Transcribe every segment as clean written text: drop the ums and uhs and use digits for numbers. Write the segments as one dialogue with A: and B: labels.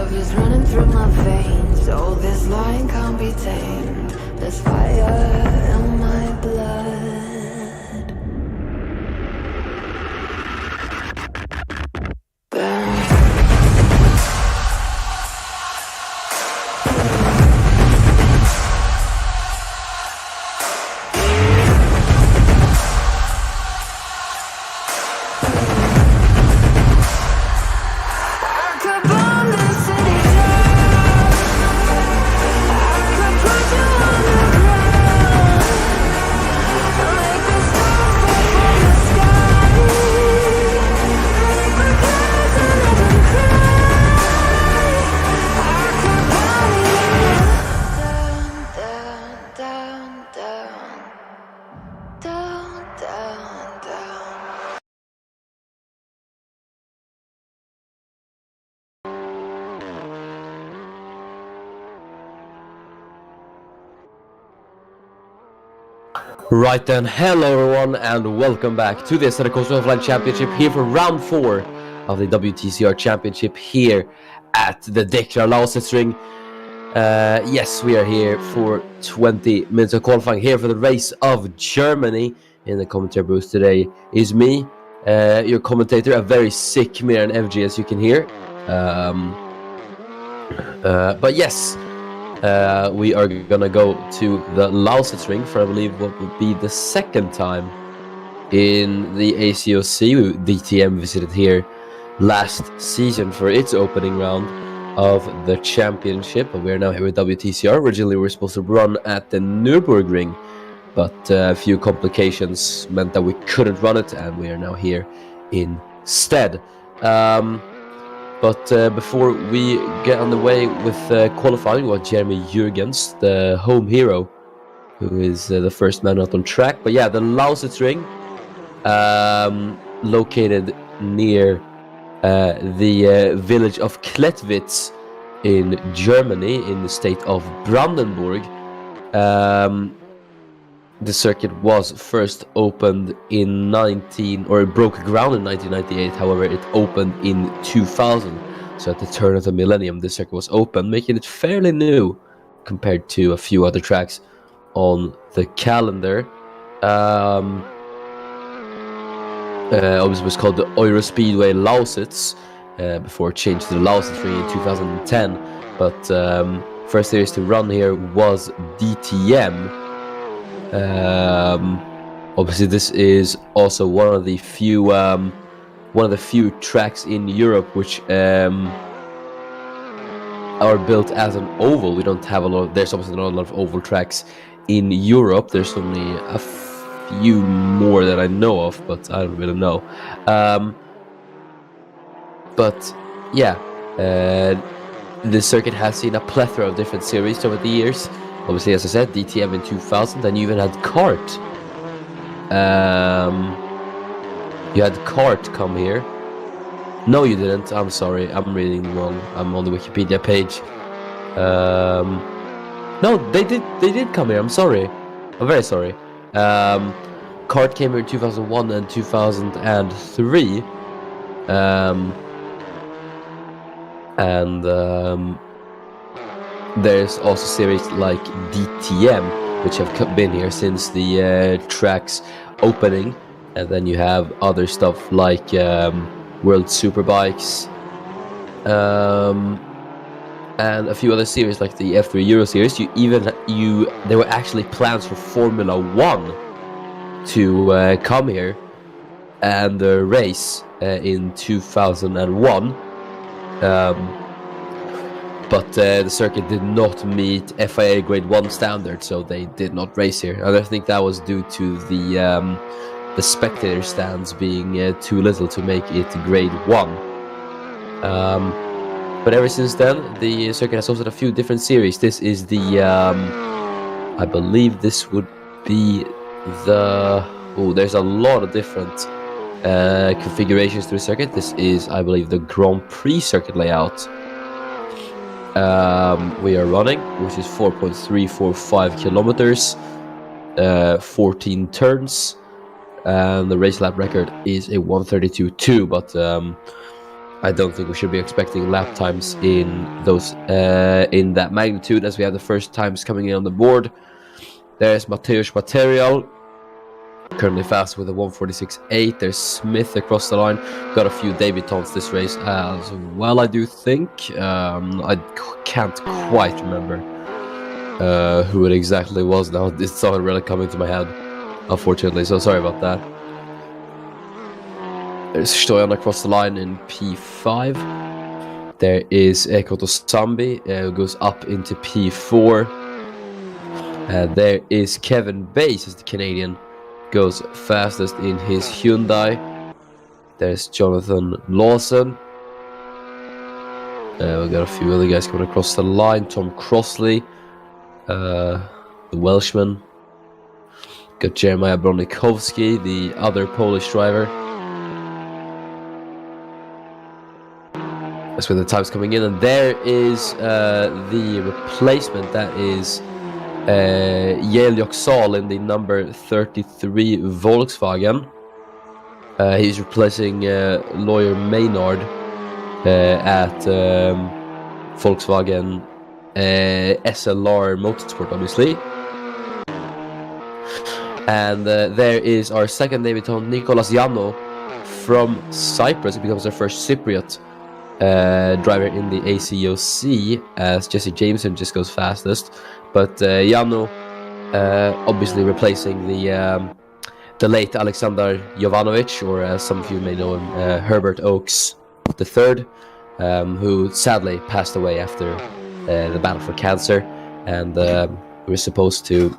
A: love is running through my veins. Oh, this line can't be tamed. There's fire in my blood. Burn.
B: Right then, hello everyone and welcome back to the Assetto Corsa Offline Championship here for round 4 of the WTCR Championship here at the Dekra Lausitz. Yes, we are here for 20 minutes of qualifying here for the race of Germany. In the commentary booth today is me, your commentator, a very sick Mir and FG as you can hear. But yes, we are gonna go to the Lausitz ring for I believe what would be the second time in the ACOC. DTM visited here last season for its opening round of the championship, and we are now here with WTCR. Originally we were supposed to run at the Nürburgring, but a few complications meant that we couldn't run it, and we are now here instead. But before we get on the way with qualifying, we got Jeremy Jurgens, the home hero, who is the first man out on track. But yeah, the Lausitz ring, located near the village of Klettwitz in Germany, in the state of Brandenburg. The circuit was first opened in it broke ground in 1998. However, it opened in 2000. So at the turn of the millennium, the circuit was open, making it fairly new compared to a few other tracks on the calendar. Obviously, it was called the Eurospeedway Lausitz before it changed to the Lausitz ring in 2010. But first series to run here was DTM. Obviously, this is also one of the few tracks in Europe which are built as an oval. We don't have a lot. There's obviously not a lot of oval tracks in Europe. There's only a few more that I know of, but I don't really know. But yeah, the circuit has seen a plethora of different series over the years. Obviously, as I said, DTM in 2000, and you even had kart. You had kart come here. No, you didn't. I'm sorry. I'm reading wrong. I'm on the Wikipedia page. No, they did. They did come here. I'm sorry. I'm very sorry. Kart came here in 2001 and 2003. There's also series like DTM, which have been here since the track's opening, and then you have other stuff like World Superbikes, and a few other series like the F3 Euro series. There were actually plans for Formula 1 to come here and race in 2001. But the circuit did not meet FIA Grade 1 standard, so they did not race here. And I think that was due to the spectator stands being too little to make it Grade 1. But ever since then, the circuit has hosted a few different series. This is the, I believe this would be the, there's a lot of different configurations to the circuit. This is, I believe, the Grand Prix circuit layout. We are running, which is 4.345 kilometers, 14 turns, and the race lap record is a 1:32.2. But I don't think we should be expecting lap times in those in that magnitude, as we have the first times coming in on the board. There's Mateusz Material, currently fast with a 1:46.8. There's Smith across the line. Got a few debutants this race as well, I do think. I can't quite remember who it exactly was now. It's not really coming to my head, unfortunately, so sorry about that. There's Stoyan across the line in P5. There is Ekoto Sambi, who goes up into P4. There is Kevin Bass, as the Canadian goes fastest in his Hyundai. There's Jonathan Lawson. We've got a few other guys coming across the line. Tom Crossley, the Welshman. Got Jeremiah Bronikowski, the other Polish driver. That's where the time's coming in, and there is the replacement. That is Yael Yoxal in the number 33 Volkswagen. He's replacing Lawyer Maynard at Volkswagen SLR Motorsport, obviously. And there is our second debutant, Nicolas Yano from Cyprus. He becomes our first Cypriot driver in the ACOC, as Jesse Jameson just goes fastest. But Yano obviously replacing the late Alexander Jovanovic, or as some of you may know him, Herbert Oakes III, who sadly passed away after the battle for cancer. And we're supposed to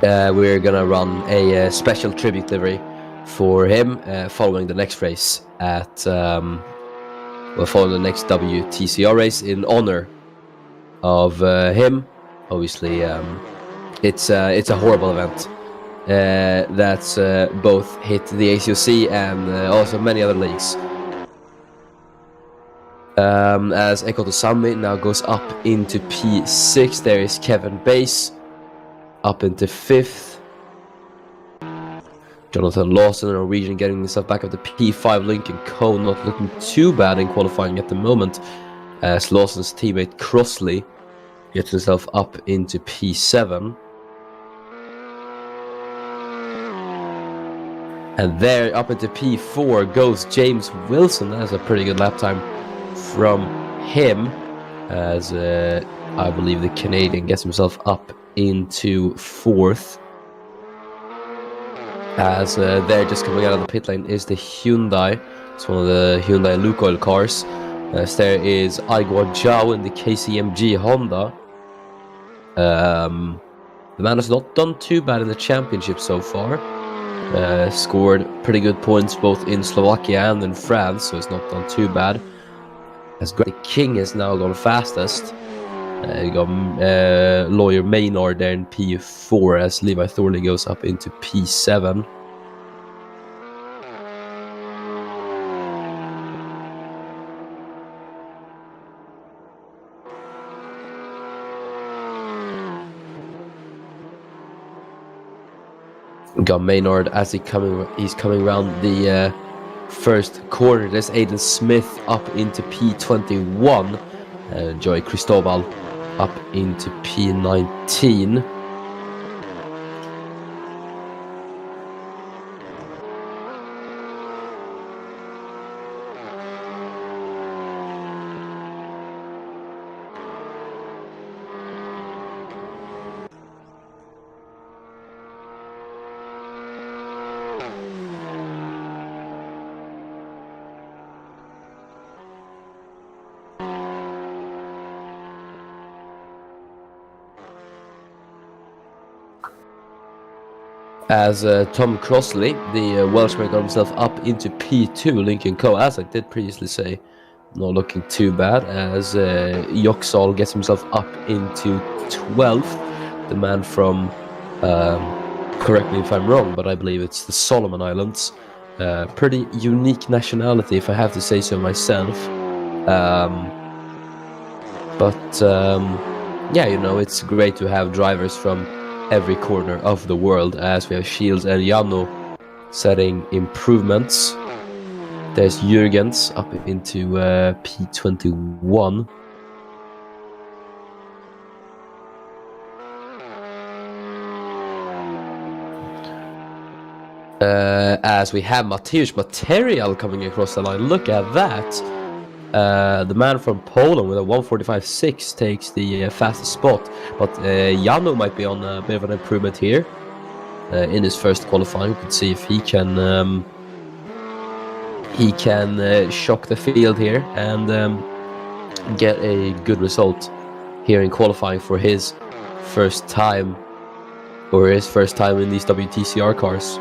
B: we're gonna run a special tribute livery for him following the next race at following the next WTCR race in honor of him. Obviously, it's a horrible event that's both hit the ACOC and also many other leagues. As Ekoto Sambi now goes up into P6, there is Kevin Bass up into 5th. Jonathan Lawson, a Norwegian, getting himself back up to P5. Lincoln Co. not looking too bad in qualifying at the moment, as Lawson's teammate Crossley gets himself up into P7. And there, up into P4 goes James Wilson. That's a pretty good lap time from him, as I believe the Canadian gets himself up into 4th. As there, just coming out of the pit lane, is the Hyundai. It's one of the Hyundai Lukoil cars. As there is Aiguar Zhao in the KCMG Honda. The man has not done too bad in the championship so far. Scored pretty good points both in Slovakia and in France, so it's not done too bad. As the King has now gone fastest. You got Lawyer Maynard there in P4, as Levi Thorley goes up into P7. Got Maynard as he's coming around the first corner. There's Aidan Smith up into P21. Joey Cristobal up into P19. As Tom Crossley, the Welshman, got himself up into P2. Lincoln Co., as I did previously say, not looking too bad, as Yoxal gets himself up into 12th. The man from, correct me if I'm wrong, but I believe it's the Solomon Islands. Pretty unique nationality, if I have to say so myself. Yeah, you know, it's great to have drivers from every corner of the world, as we have Shields and Yano setting improvements. There's Jürgens up into P21. As we have Mateusz Material coming across the line. Look at that. The man from Poland with a 1:45.6 takes the fastest spot. But Jano might be on a bit of an improvement here. In his first qualifying, we could see if he can shock the field here and get a good result here in qualifying for his first time in these WTCR cars.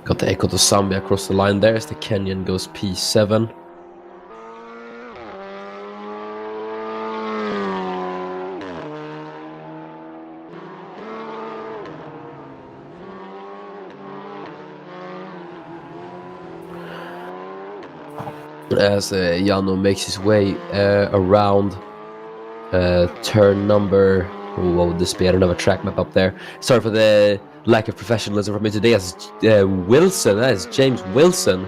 B: Got the Eko to Zambia across the line there as the Kenyan goes P7. As Jano makes his way around turn number... Oh, this be? I don't have a track map up there. Sorry for the lack of professionalism from me today. As Wilson, that is James Wilson,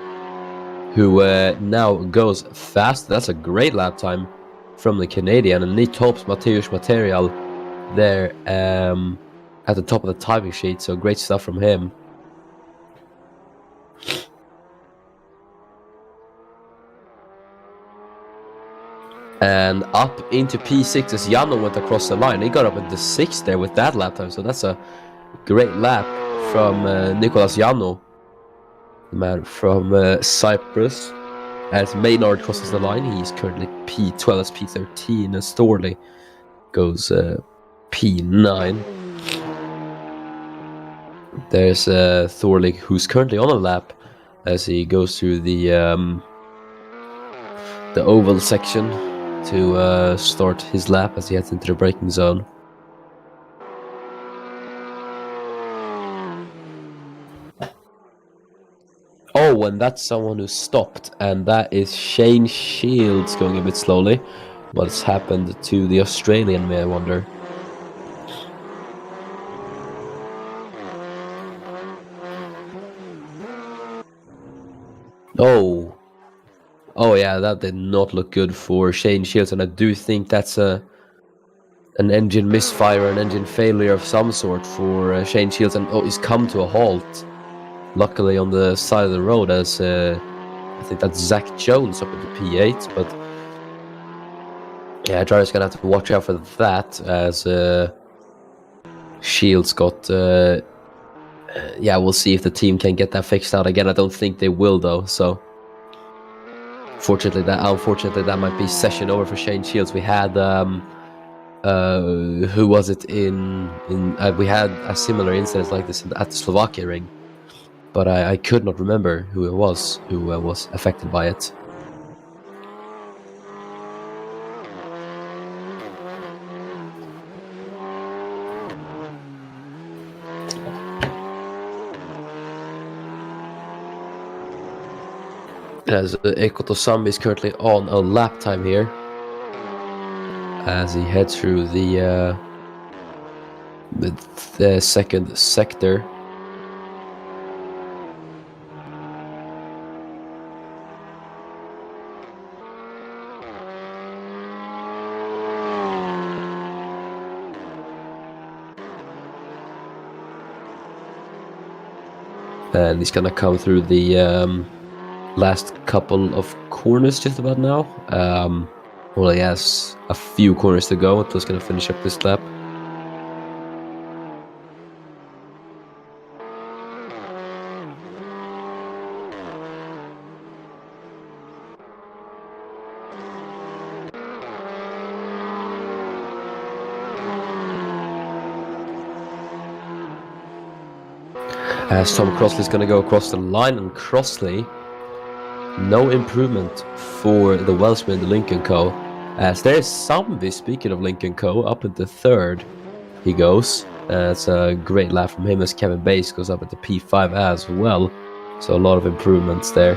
B: who now goes fast. That's a great lap time from the Canadian, and he tops Mateusz Material there at the top of the timing sheet. So great stuff from him. And up into P6 as Jano went across the line. He got up into 6th there with that lap time. So that's a great lap from Nicolas Jano, the man from Cyprus. As Maynard crosses the line, he's currently P12 as P13 as Thorley goes P9. There's Thorley, who's currently on a lap as he goes through the oval section to start his lap as he heads into the braking zone. Oh, and that's someone who stopped, and that is Shane Shields going a bit slowly. What's happened to the Australian, may I wonder? Oh yeah, that did not look good for Shane Shields, and I do think that's an engine misfire, an engine failure of some sort for Shane Shields, and he's come to a halt. Luckily on the side of the road, as I think that's Zach Jones up at the P8, but yeah, driver's gonna have to watch out for that, as Shields got yeah, we'll see if the team can get that fixed out again. I don't think they will though, so unfortunately that might be session over for Shane Shields. We had who was it in we had a similar incident like this at the Slovakia ring, but I could not remember who it was who was affected by it. As Eko Tosambi is currently on a lap time here, as he heads through the second sector. And he's gonna come through the last couple of corners just about now. Well, he has a few corners to go until he's going to finish up this lap. As Tom Crossley's going to go across the line, and Crossley, no improvement for the Welshman, the Lincoln Co. As there is Zambi, speaking of Lincoln Co., up into third he goes. It's a great lap from him as Kevin Bass goes up into P5 as well. So a lot of improvements there.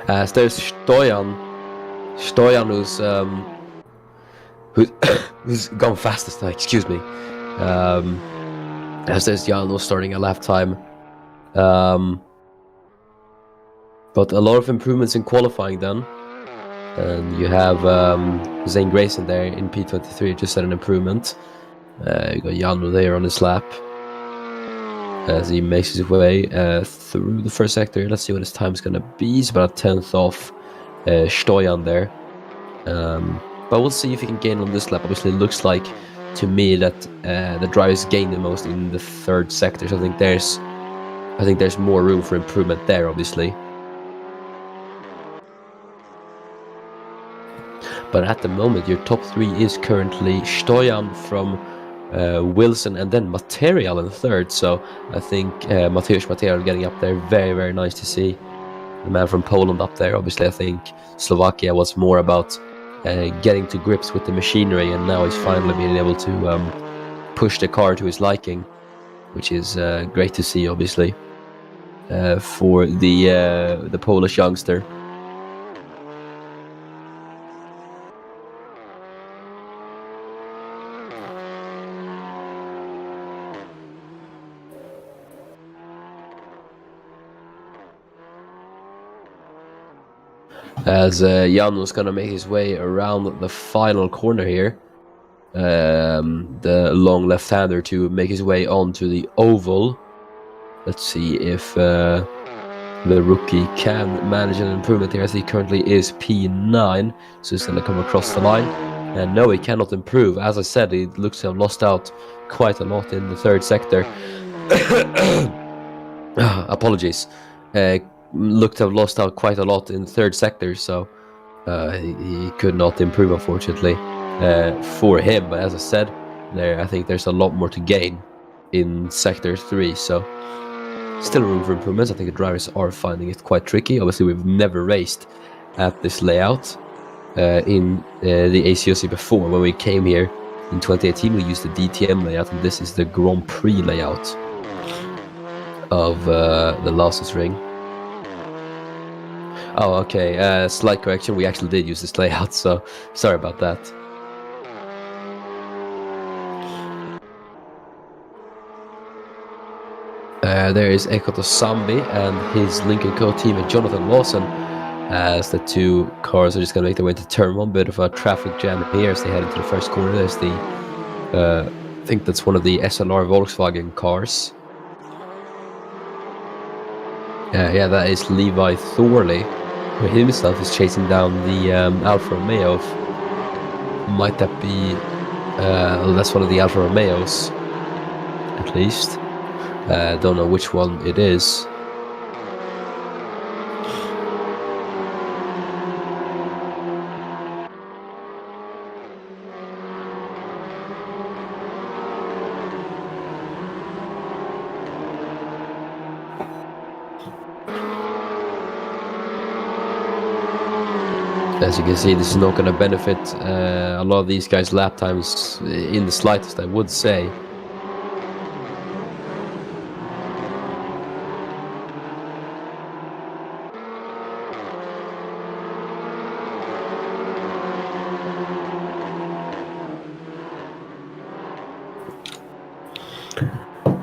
B: As there's Stoyan who's gone fastest. Excuse me. As there's Jano starting a lap time. But a lot of improvements in qualifying then. And you have Zane Grayson there in P23 just had an improvement. You got Jano there on his lap as he makes his way through the first sector. Let's see what his time's going to be. He's about a 10th off Stoyan there. But we'll see if he can gain on this lap. Obviously, it looks like to me that the drivers gain the most in the third sector. So I think there's more room for improvement there, obviously. But at the moment, your top three is currently Stoyan from Wilson and then Material in third. So I think Mateusz Material getting up there, very, very nice to see. The man from Poland up there. Obviously, I think Slovakia was more about getting to grips with the machinery, and now he's finally being able to push the car to his liking, which is great to see, obviously, for the Polish youngster. As Jan was going to make his way around the final corner here, the long left-hander to make his way onto the oval. Let's see if the rookie can manage an improvement here, as he currently is P9, so he's going to come across the line. And no, he cannot improve. As I said, he looks to have lost out quite a lot in the third sector. Apologies. Looked to have lost out quite a lot in the third sector, so he could not improve, unfortunately, for him. But as I said, I think there's a lot more to gain in sector 3, so still room for improvements. I think the drivers are finding it quite tricky. Obviously, we've never raced at this layout in the ACOC before. When we came here in 2018, we used the DTM layout, and this is the Grand Prix layout of the Lausitz Ring. Oh, okay. Slight correction. We actually did use this layout, so sorry about that. There is Ekoto Sambi and his Lincoln Co teammate Jonathan Lawson, as the two cars are just going to make their way to turn 1. Bit of a traffic jam here as they head into the first corner. There's the, I think that's one of the SLR Volkswagen cars. Yeah, that is Levi Thorley, who himself is chasing down the Alfa Romeo. Might that be... that's one of the Alfa Romeos, at least. Don't know which one it is. As you can see, this is not going to benefit a lot of these guys' lap times in the slightest, I would say.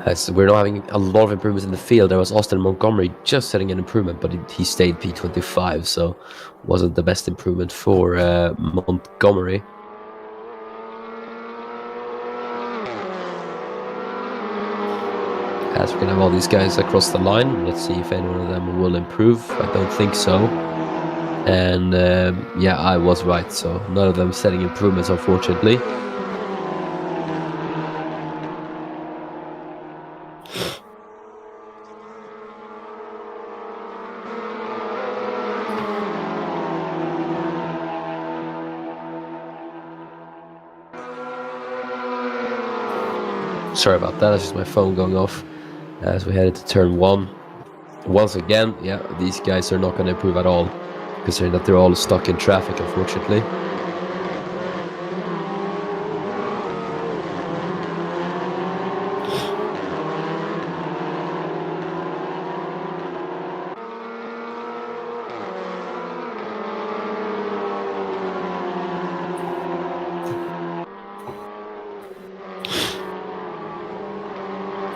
B: As we're not having a lot of improvements in the field. There was Austin Montgomery just setting an improvement, but he stayed P25, so wasn't the best improvement for Montgomery. As we're going to have all these guys across the line, let's see if any one of them will improve. I don't think so. And yeah, I was right, so none of them setting improvements, unfortunately. Sorry about that, that's just my phone going off as we head into turn 1. Once again, yeah, these guys are not going to improve at all, considering that they're all stuck in traffic, unfortunately.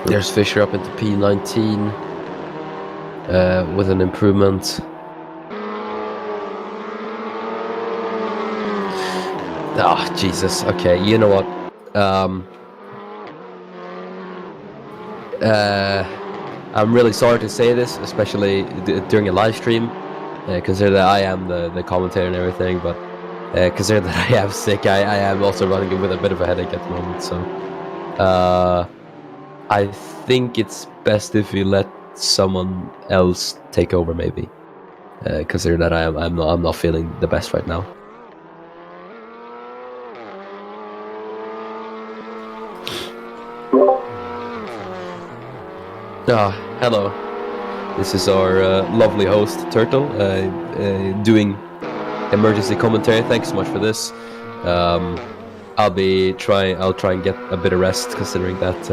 B: There's Fisher up into P19 with an improvement. Oh, Jesus. Okay, you know what? I'm really sorry to say this, especially during a live stream, consider that I am the commentator and everything, but consider that I am sick, I am also running with a bit of a headache at the moment, so I think it's best if you let someone else take over, maybe. Consider that I'm not feeling the best right now. Hello. This is our lovely host, Turtle, doing emergency commentary. Thanks so much for this. I'll try and get a bit of rest, considering that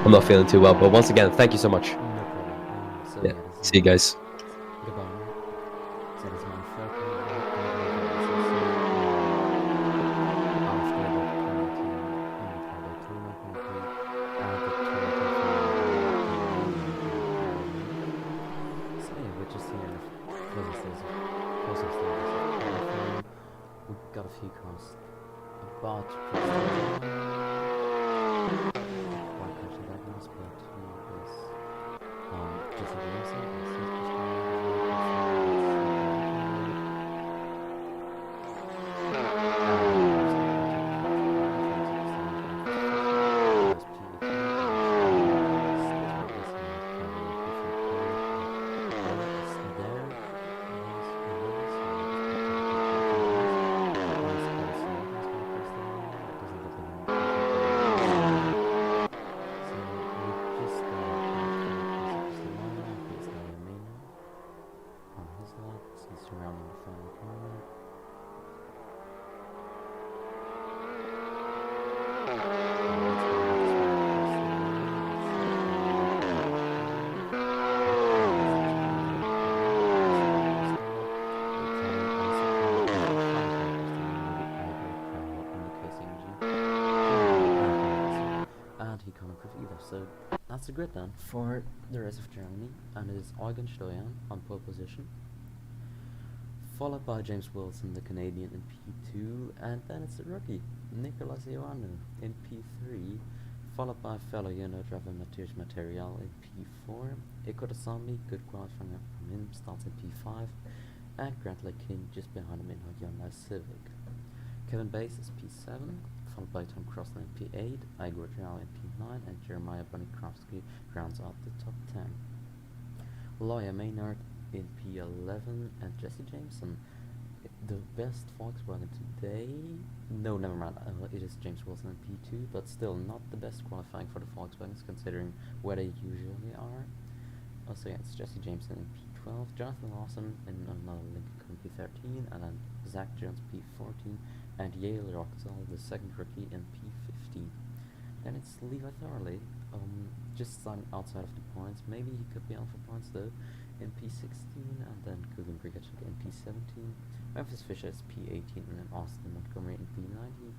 B: I'm not feeling too well. But once again, thank you so much.
C: No problem. So
B: Yeah. See you guys.
C: Goodbye. So this is my third so yeah, we're just here closing stages of qualifying. We've got a few cars about to press quite pushing that was, but just a surrounding the final corner. And he can't improve either, so that's the grid then for the rest of Germany, and it is Eugen Steuern on pole position, followed by James Wilson, the Canadian, in P2, and then it's the rookie, Nicolas Ioanu, in P3, followed by fellow Uno driver Mathieu Material in P4, Eko Sambi, good qualifying from him, starts in P5, and Grant King just behind him in her Hyundai Civic. Kevin Bass is P7, followed by Tom Crossland in P8, Igor Zhao in P9, and Jeremiah Bonikrovsky rounds out the top 10. Loya Maynard in P11, and Jesse Jameson, the best Volkswagen today. No, never mind. It is James Wilson in P2, but still not the best qualifying for the Volkswagens, considering where they usually are. Also, yeah, it's Jesse Jameson in P12, Jonathan Lawson in another Lincoln P13, and then Zach Jones P14, and Yale Roxall, the second rookie, in P15. Then it's Levi Thorley, just outside of the points. Maybe he could be on for points though, in P16, and then Kugan Brigachek in P17. Memphis Fisher is P18, and then Austin Montgomery in P19.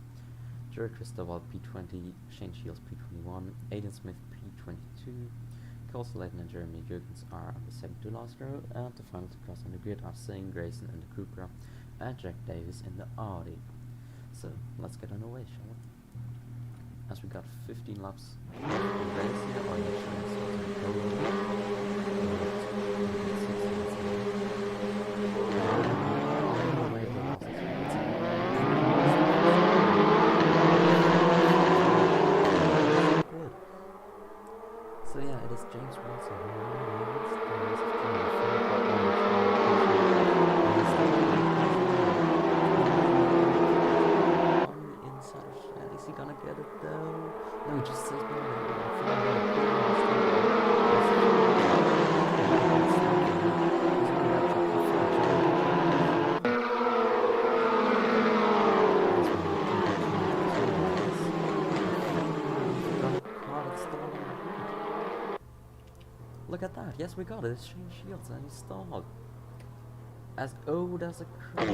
C: Jerry Cristobal P20, Shane Shields P21, Aiden Smith P22. Cole Sladen and Jeremy Jurgens are on the second to last row, and the final to cross on the grid are Zane Grayson in the Cupra and Jack Davis in the Audi. So let's get underway, shall we? As we got 15 laps of the race here, or so yeah, it is James Wilson who leads the race of inside of Shad. Is he gonna get it though? No, he just says look at that, yes we got it, it's Shane Shields and he stalled. As old as a crow.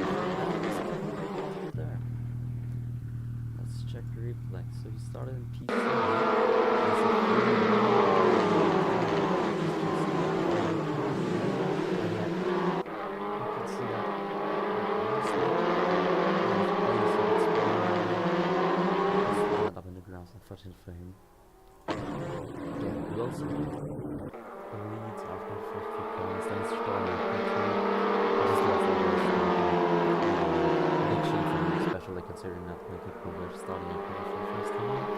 C: There. Let's check the replay. So he started in P7. Wilson leads after the first few corners, then Storm and Petrie. Just lost the race. Big shame for me, especially considering that we could probably starting up for the first time.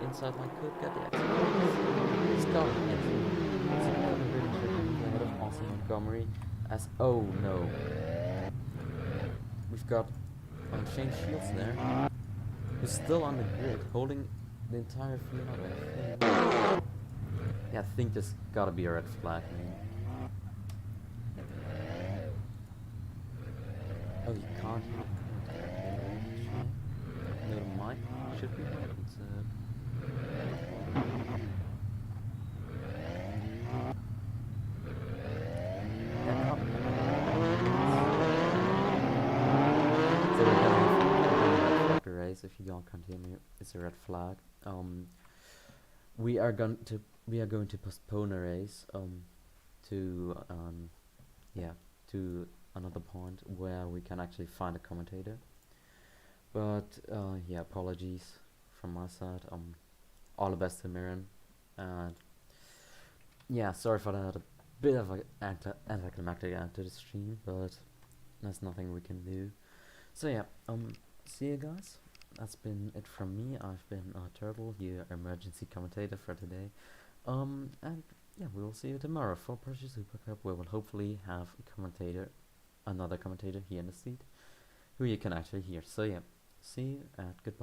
C: Inside line could get the exit. Scott ahead of Austin Montgomery as oh no. We've got Shane Shields there, who's still on the grid, holding the entire field up. Yeah, I think there's gotta be a red flag, man. Oh, you can't hear it. No, the mic should be right. It's if you don't continue, it's a red flag. We are going to postpone a race to another point where we can actually find a commentator. But yeah, apologies from my side. All the best to Mirren, and yeah, sorry for that. A bit of an anticlimactic end to the stream, but there's nothing we can do. So yeah, see you guys. That's been it from me. I've been Turtle, your emergency commentator for today. And yeah, we will see you tomorrow for Porsche Super Cup, where we'll hopefully have another commentator here in the seat, who you can actually hear. So yeah, see you and goodbye.